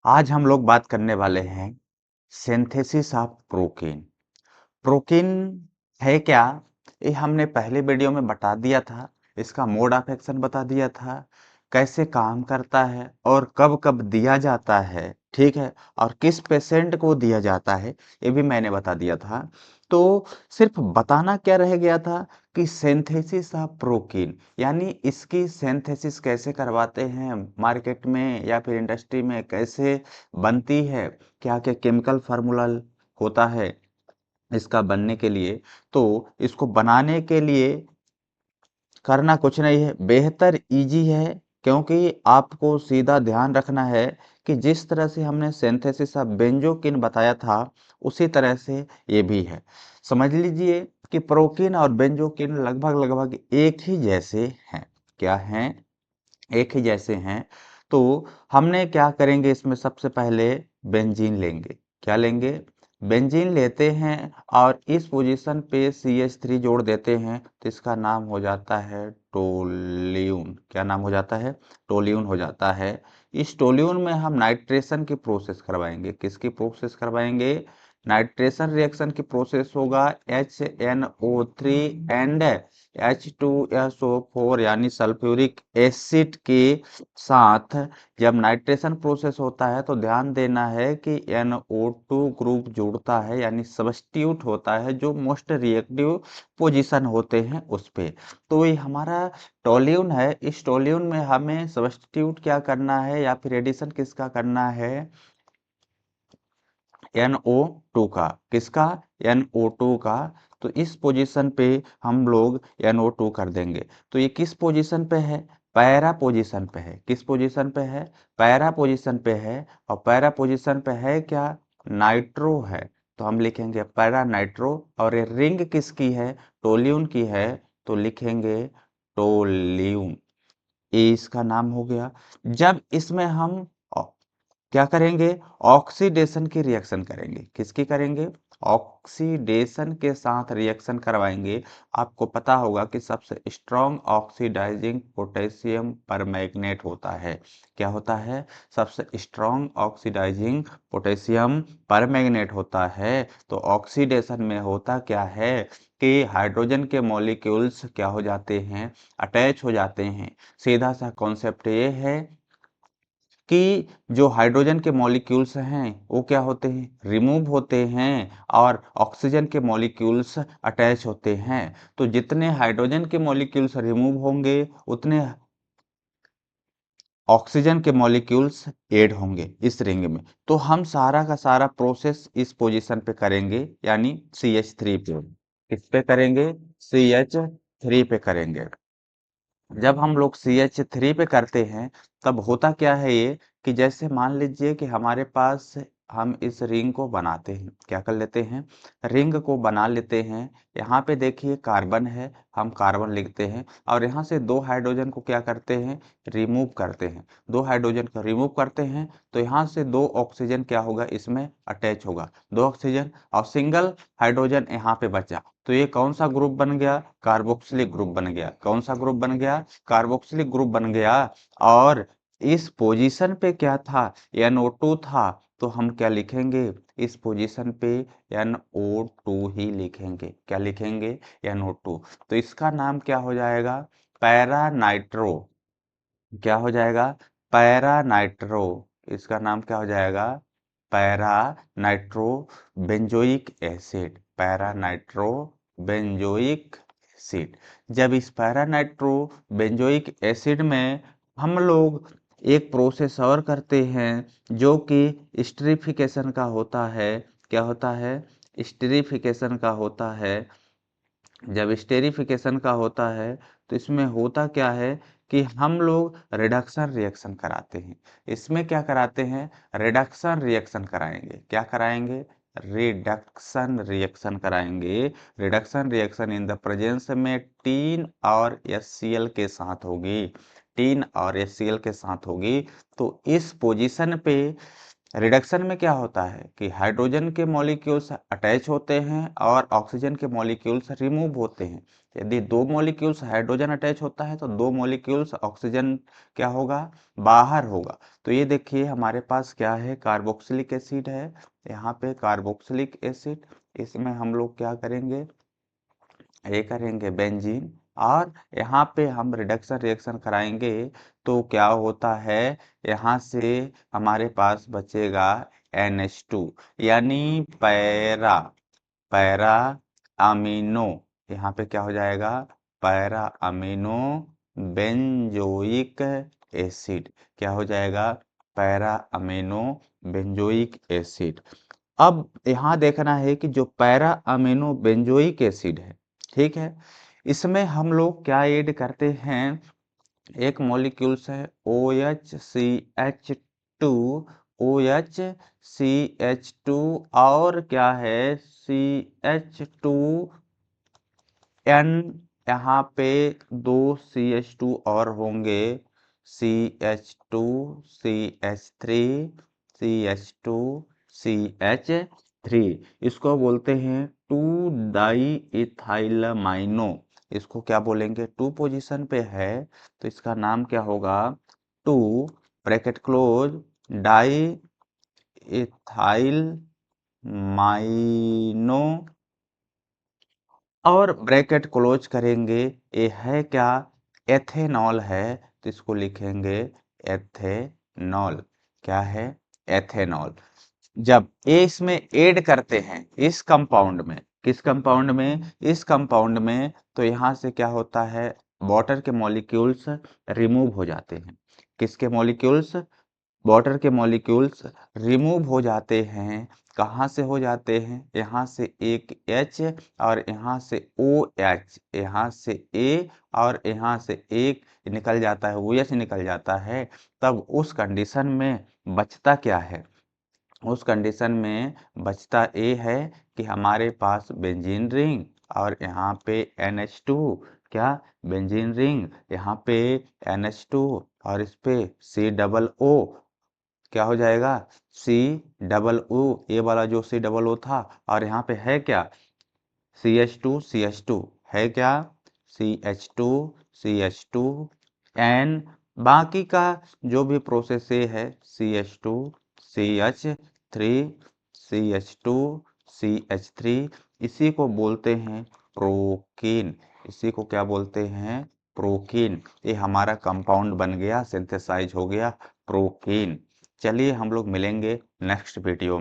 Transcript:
आज हम लोग बात करने वाले हैं सिंथेसिस ऑफ प्रोटीन। प्रोटीन है क्या? ये हमने पहले वीडियो में बता दिया था। इसका मोड ऑफ एक्शन बता दिया था, कैसे काम करता है और कब कब दिया जाता है, ठीक है, और किस पेशेंट को दिया जाता है, ये भी मैंने बता दिया था। तो सिर्फ बताना क्या रह गया था कि सिंथेसिस ऑफ प्रोटीन, यानी इसकी सिंथेसिस कैसे करवाते हैं मार्केट में या फिर इंडस्ट्री में, कैसे बनती है, क्या क्या केमिकल फार्मूला होता है इसका बनने के लिए। तो इसको बनाने के लिए करना कुछ नहीं है, बेहतर इजी है, क्योंकि आपको सीधा ध्यान रखना है कि जिस तरह से हमने सिंथेसिस ऑफ बेंजोकिन बताया था उसी तरह से ये भी है। समझ लीजिए कि प्रोकिन और बेंजोकिन लगभग लगभग एक ही जैसे हैं। क्या हैं? एक ही जैसे हैं। तो हमने क्या करेंगे, इसमें सबसे पहले बेंजीन लेंगे। क्या लेंगे? बेंजीन लेते हैं और इस पोजीशन पे CH3 जोड़ देते हैं, तो इसका नाम हो जाता है टोल्यून। क्या नाम हो जाता है? टोल्यून हो जाता है। इस टोल्यून में हम नाइट्रेशन की प्रोसेस करवाएंगे। किसकी प्रोसेस करवाएंगे? नाइट्रेशन रिएक्शन की प्रोसेस होगा HNO3 एंड H2SO4 यानी सल्फ्यूरिक एसिड के साथ। जब नाइट्रेशन प्रोसेस होता है तो ध्यान देना है कि NO2 ग्रुप जुड़ता है, यानी सब्स्टिट्यूट होता है, जो मोस्ट रिएक्टिव पोजीशन होते हैं उस पे। तो ये हमारा टोल्यून है। इस टोल्यून में हमें सब्स्टिट्यूट क्या करना है या फिर एडिशन किसका करना है? NO2 का। किसका? NO2 का। तो इस पोजीशन पे हम लोग NO2 कर देंगे। तो ये किस पोजीशन पे है? पैरा पोजीशन पे है। किस पोजीशन पे है? पैरा पोजीशन पे है। और पैरा पोजीशन पे है क्या? नाइट्रो है। तो हम लिखेंगे पैरा नाइट्रो। और ये रिंग किसकी है? टोल्यून की है। तो लिखेंगे टोल्यून। ये इसका नाम हो गया। जब इसमें हम क्या करेंगे? ऑक्सीडेशन की रिएक्शन करेंगे। किसकी करेंगे? ऑक्सीडेशन के साथ रिएक्शन करवाएंगे। आपको पता होगा कि सबसे स्ट्रॉन्ग ऑक्सीडाइजिंग पोटेशियम परमैंगनेट होता है। क्या होता है? सबसे स्ट्रॉन्ग ऑक्सीडाइजिंग पोटेशियम परमैंगनेट होता है। तो ऑक्सीडेशन में होता क्या है कि हाइड्रोजन के मॉलिक्यूल्स क्या हो जाते हैं? अटैच हो जाते हैं। सीधा सा कॉन्सेप्ट ये है कि जो हाइड्रोजन के मॉलिक्यूल्स हैं वो क्या होते हैं? रिमूव होते हैं, और ऑक्सीजन के मॉलिक्यूल्स अटैच होते हैं। तो जितने हाइड्रोजन के मॉलिक्यूल्स रिमूव होंगे उतने ऑक्सीजन के मॉलिक्यूल्स ऐड होंगे इस रिंग में। तो हम सारा का सारा प्रोसेस इस पोजीशन पे करेंगे, यानी CH3 पे। किस पे करेंगे? CH3 पे करेंगे। जब हम लोग CH3 पे करते हैं तब होता क्या है ये कि जैसे मान लीजिए कि हमारे पास हम इस रिंग को बनाते हैं। क्या कर लेते हैं? रिंग को बना लेते हैं। यहाँ पे देखिए कार्बन है, हम कार्बन लिखते हैं, और यहाँ से दो हाइड्रोजन को क्या करते हैं? रिमूव करते हैं। दो हाइड्रोजन को रिमूव करते हैं तो यहाँ से दो ऑक्सीजन क्या होगा? इसमें अटैच होगा। दो ऑक्सीजन और सिंगल हाइड्रोजन यहाँ पे बचा। तो ये कौन सा ग्रुप बन गया? कार्बोक्सिलिक ग्रुप बन गया। कौन सा ग्रुप बन गया? कार्बोक्सिलिक ग्रुप बन गया। और इस पोजीशन पे क्या था? NO2 था। तो हम क्या लिखेंगे? इस पोजीशन पे NO2 ही लिखेंगे। क्या लिखेंगे? NO2। तो इसका नाम क्या हो जाएगा? Para nitro. क्या हो जाएगा? Para nitro. इसका नाम क्या हो जाएगा? Para nitro benzoic acid. Para nitro benzoic acid. जब इस पैरा नाइट्रो बेंजोइक एसिड में हम लोग एक प्रोसेस और करते हैं जो कि स्टरीफिकेशन का होता है। क्या होता है? स्टरीफिकेशन का होता है। जब स्टेरिफिकेशन का होता है तो इसमें होता क्या है कि हम लोग रिडक्शन रिएक्शन कराते हैं। इसमें क्या कराते हैं? रिडक्शन रिएक्शन कराएंगे। क्या कराएंगे? रिडक्शन रिएक्शन कराएंगे। Reduction reaction in the presence में टीन और HCl के साथ होगी। टीन और HCl के साथ होगी। तो इस पोजीशन पे रिडक्शन में क्या होता है कि हाइड्रोजन के मॉलिक्यूल्स अटैच होते हैं और ऑक्सीजन के मॉलिक्यूल्स रिमूव होते हैं। यदि दो मॉलिक्यूल्स हाइड्रोजन अटैच होता है तो दो मॉलिक्यूल्स ऑक्सीजन क्या होगा, बाहर होगा। तो ये देखिए हमारे पास क्या है, कार्बोक्सिलिक एसिड है, यहाँ पे कार्बोक्सिलिक एसिड, इसमें हम लोग क्या करेंगे, ये करेंगे बेंजीन, और यहाँ पे हम रिडक्शन रिएक्शन कराएंगे तो क्या होता है, यहाँ से हमारे पास बचेगा NH2 यानी पैरा पैरा अमीनो, यहाँ पे क्या हो जाएगा, पैरा अमीनो बेंजोइक एसिड, क्या हो जाएगा, पैरा अमीनो बेंजोइक एसिड। अब यहाँ देखना है कि जो पैरा अमीनो बेंजोइक एसिड है, ठीक है, इसमें हम लोग क्या ऐड करते हैं, एक मॉलिक्यूल्स है OHCH2, OHCH2, और क्या है CH2N, यहाँ पे दो CH2 और होंगे, CH2, CH3, CH2, CH3, इसको बोलते हैं 2-डाई-इथाइलमाइनो, इसको क्या बोलेंगे, 2 पोजीशन पे है तो इसका नाम क्या होगा, 2 ब्रैकेट क्लोज डाई इथाइल माइनो, और ब्रैकेट क्लोज करेंगे, ये है क्या, एथेनॉल है, तो इसको लिखेंगे एथेनॉल, क्या है, एथेनॉल। जब ये इसमें ऐड करते हैं इस कंपाउंड में, किस कंपाउंड में, इस कंपाउंड में, तो यहाँ से क्या होता है, वाटर के मॉलिक्यूल्स रिमूव हो जाते हैं, किसके मॉलिक्यूल्स, वाटर के मॉलिक्यूल्स रिमूव हो जाते हैं, कहाँ से हो जाते हैं, यहाँ से एक H और यहाँ से OH, यहाँ से A और यहाँ से एक निकल जाता है, OH निकल जाता है, तब उस कंडीशन में बचता क्या है, उस कंडीशन में बचता ये है कि हमारे पास बेंजीन रिंग और यहाँ पे NH2, क्या, बेंजीन रिंग, यहाँ पे NH2 और इस पे COO, क्या हो जाएगा, COO, ये वाला जो COO था, और यहाँ पे है क्या, CH2 है क्या, CH2 एन, बाकी का जो भी प्रोसेस ये है CH2 CH3 CH2 CH3, इसी को बोलते हैं प्रोकीन, इसी को क्या बोलते हैं, प्रोकीन। ये हमारा कंपाउंड बन गया, सिंथेसाइज हो गया प्रोकीन। चलिए हम लोग मिलेंगे नेक्स्ट वीडियो में।